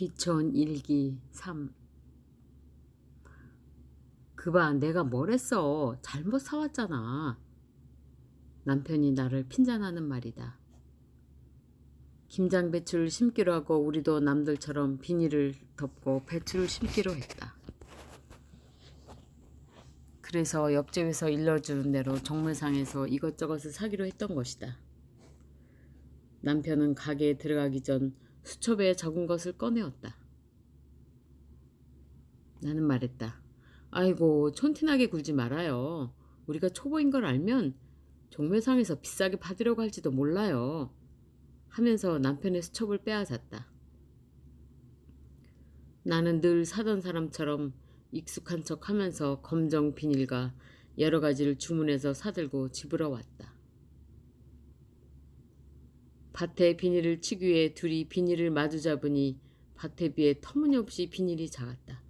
귀촌 일기 3. 그봐, 내가 뭘 했어. 잘못 사왔잖아. 남편이 나를 핀잔하는 말이다. 김장배추를 심기로 하고 우리도 남들처럼 비닐을 덮고 배추를 심기로 했다. 그래서 옆집에서 일러주는 대로 정매상에서 이것저것을 사기로 했던 것이다. 남편은 가게에 들어가기 전 수첩에 적은 것을 꺼내었다. 나는 말했다. 아이고, 촌티나게 굴지 말아요. 우리가 초보인 걸 알면 종묘상에서 비싸게 받으려고 할지도 몰라요. 하면서 남편의 수첩을 빼앗았다. 나는 늘 사던 사람처럼 익숙한 척 하면서 검정 비닐과 여러 가지를 주문해서 사들고 집으로 왔다. 밭에 비닐을 치기 위해 둘이 비닐을 마주 잡으니 밭에 비해 터무니없이 비닐이 작았다.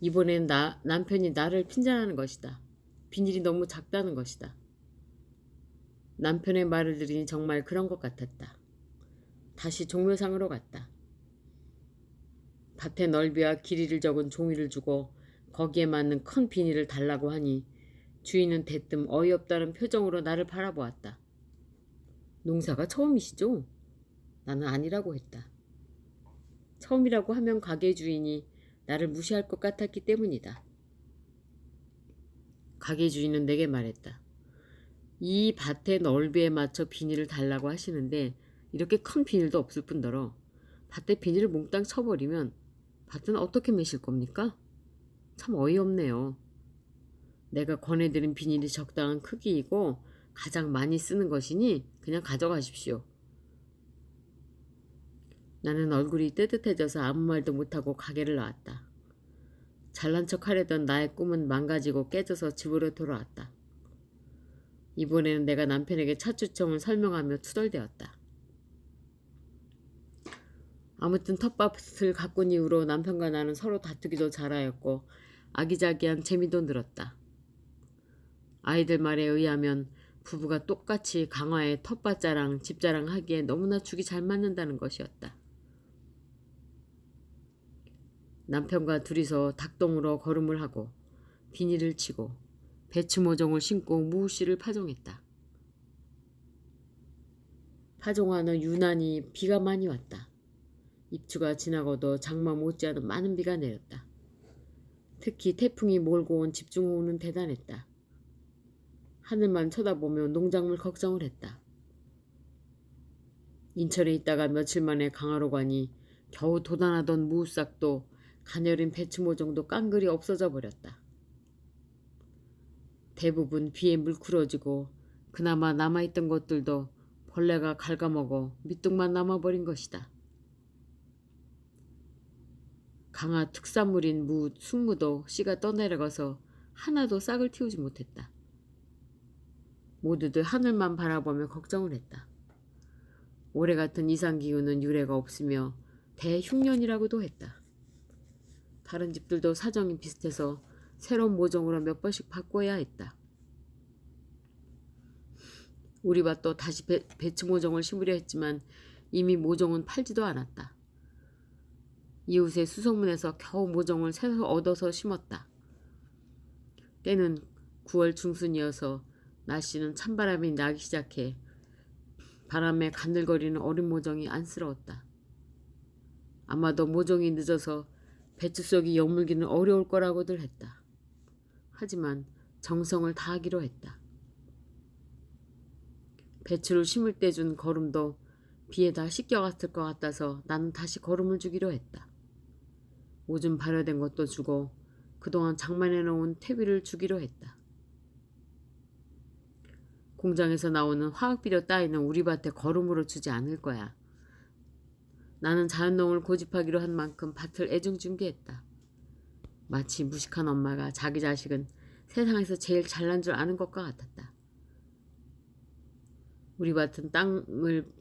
이번엔 남편이 나를 핀잔하는 것이다. 비닐이 너무 작다는 것이다. 남편의 말을 들으니 정말 그런 것 같았다. 다시 종묘상으로 갔다. 밭의 넓이와 길이를 적은 종이를 주고 거기에 맞는 큰 비닐을 달라고 하니 주인은 대뜸 어이없다는 표정으로 나를 바라보았다. 농사가 처음이시죠? 나는 아니라고 했다. 처음이라고 하면 가게 주인이 나를 무시할 것 같았기 때문이다. 가게 주인은 내게 말했다. 이 밭의 넓이에 맞춰 비닐을 달라고 하시는데 이렇게 큰 비닐도 없을 뿐더러 밭에 비닐을 몽땅 쳐버리면 밭은 어떻게 매실 겁니까? 참 어이없네요. 내가 권해드린 비닐이 적당한 크기이고 가장 많이 쓰는 것이니 그냥 가져가십시오. 나는 얼굴이 뜨뜻해져서 아무 말도 못하고 가게를 나왔다. 잘난 척 하려던 나의 꿈은 망가지고 깨져서 집으로 돌아왔다. 이번에는 내가 남편에게 차주청을 설명하며 투덜대었다. 아무튼 텃밭을 가꾼 이후로 남편과 나는 서로 다투기도 잘하였고 아기자기한 재미도 늘었다. 아이들 말에 의하면 부부가 똑같이 강화에 텃밭 자랑, 집 자랑 하기에 너무나 죽이 잘 맞는다는 것이었다. 남편과 둘이서 닭동으로 걸음을 하고 비닐을 치고 배추 모종을 심고 무씨를 파종했다. 파종하는 유난히 비가 많이 왔다. 입추가 지나고도 장마 못지않은 많은 비가 내렸다. 특히 태풍이 몰고 온 집중호우는 대단했다. 하늘만 쳐다보며 농작물 걱정을 했다. 인천에 있다가 며칠 만에 강화로 가니 겨우 돋아나던 무싹도 가녀린 배추 모종도 깡그리 없어져 버렸다. 대부분 비에 물크러지고 그나마 남아있던 것들도 벌레가 갉아먹어 밑둥만 남아버린 것이다. 강화 특산물인 무, 순무도 씨가 떠내려가서 하나도 싹을 틔우지 못했다. 모두들 하늘만 바라보며 걱정을 했다. 올해 같은 이상기후는 유례가 없으며 대흉년이라고도 했다. 다른 집들도 사정이 비슷해서 새로운 모종으로 몇 번씩 바꿔야 했다. 우리 밭도 다시 배추 모종을 심으려 했지만 이미 모종은 팔지도 않았다. 이웃의 수소문에서 겨우 모종을 새서 얻어서 심었다. 때는 9월 중순이어서 날씨는 찬바람이 나기 시작해 바람에 간들거리는 어린 모종이 안쓰러웠다. 아마도 모종이 늦어서 배추 속이 여물기는 어려울 거라고들 했다. 하지만 정성을 다하기로 했다. 배추를 심을 때 준 거름도 비에 다 씻겨갔을 것 같아서 나는 다시 거름을 주기로 했다. 오줌 발효된 것도 주고 그동안 장만해 놓은 퇴비를 주기로 했다. 공장에서 나오는 화학비료 따위는 우리 밭에 거름으로 주지 않을 거야. 나는 자연농을 고집하기로 한 만큼 밭을 애중중개했다. 마치 무식한 엄마가 자기 자식은 세상에서 제일 잘난 줄 아는 것과 같았다. 우리 밭은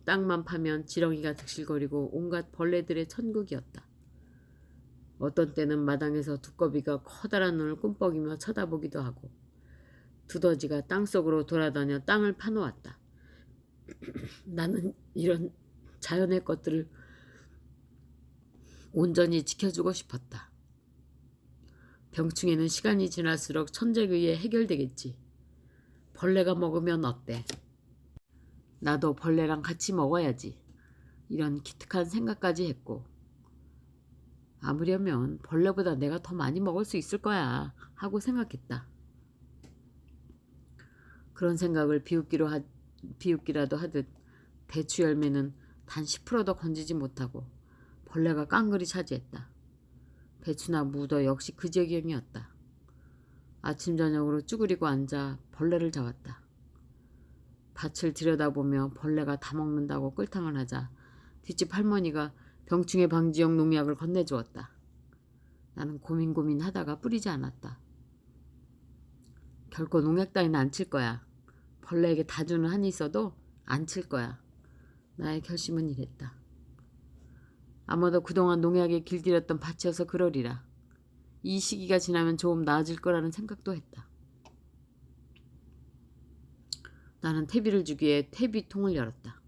땅만 파면 지렁이가 득실거리고 온갖 벌레들의 천국이었다. 어떤 때는 마당에서 두꺼비가 커다란 눈을 꿈뻑이며 쳐다보기도 하고 두더지가 땅속으로 돌아다녀 땅을 파놓았다. 나는 이런 자연의 것들을 온전히 지켜주고 싶었다. 병충해는 시간이 지날수록 천적에 의해 해결되겠지. 벌레가 먹으면 어때? 나도 벌레랑 같이 먹어야지. 이런 기특한 생각까지 했고, 아무려면 벌레보다 내가 더 많이 먹을 수 있을 거야 하고 생각했다. 그런 생각을 비웃기라도 하듯 배추 열매는 단 10%도 건지지 못하고 벌레가 깡그리 차지했다. 배추나 무도 역시 그 지경이었다. 아침 저녁으로 쭈그리고 앉아 벌레를 잡았다. 밭을 들여다보며 벌레가 다 먹는다고 꿀탕을 하자 뒷집 할머니가 병충해 방지용 농약을 건네주었다. 나는 고민하다가 뿌리지 않았다. 결코 농약 따위는 안 칠 거야. 벌레에게 다 주는 한이 있어도 안 칠 거야. 나의 결심은 이랬다. 아마도 그동안 농약에 길들였던 밭이어서 그러리라. 이 시기가 지나면 조금 나아질 거라는 생각도 했다. 나는 퇴비를 주기에 퇴비통을 열었다.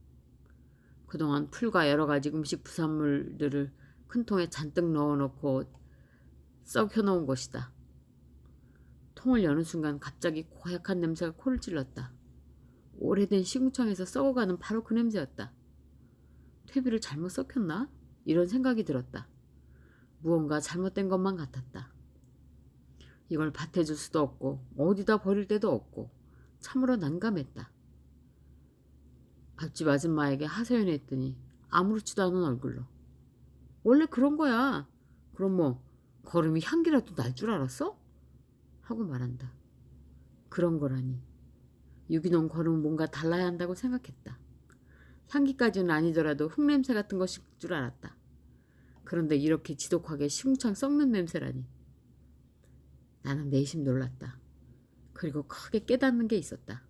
그동안 풀과 여러 가지 음식 부산물들을 큰 통에 잔뜩 넣어놓고 썩혀놓은 것이다. 통을 여는 순간 갑자기 고약한 냄새가 코를 찔렀다. 오래된 시궁창에서 썩어가는 바로 그 냄새였다. 퇴비를 잘못 썩혔나? 이런 생각이 들었다. 무언가 잘못된 것만 같았다. 이걸 밭에 줄 수도 없고 어디다 버릴 데도 없고 참으로 난감했다. 앞집 아줌마에게 하소연했더니 아무렇지도 않은 얼굴로 원래 그런 거야. 그럼 뭐 걸음이 향기라도 날 줄 알았어? 하고 말한다. 그런 거라니. 유기농 걸음은 뭔가 달라야 한다고 생각했다. 향기까지는 아니더라도 흙냄새 같은 것일 줄 알았다. 그런데 이렇게 지독하게 시궁창 썩는 냄새라니. 나는 내심 놀랐다. 그리고 크게 깨닫는 게 있었다.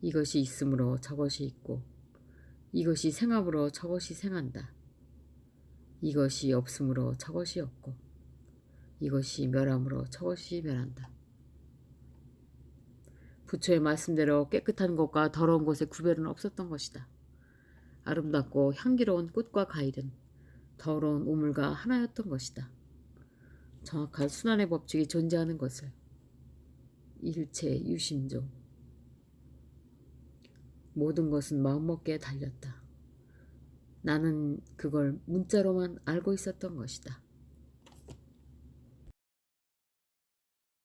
이것이 있으므로 저것이 있고 이것이 생함으로 저것이 생한다. 이것이 없으므로 저것이 없고 이것이 멸함으로 저것이 멸한다. 부처의 말씀대로 깨끗한 곳과 더러운 곳의 구별은 없었던 것이다. 아름답고 향기로운 꽃과 과일은 더러운 우물과 하나였던 것이다. 정확한 순환의 법칙이 존재하는 것을. 일체 유심종. 모든 것은 마음먹기에 달렸다. 나는 그걸 문자로만 알고 있었던 것이다.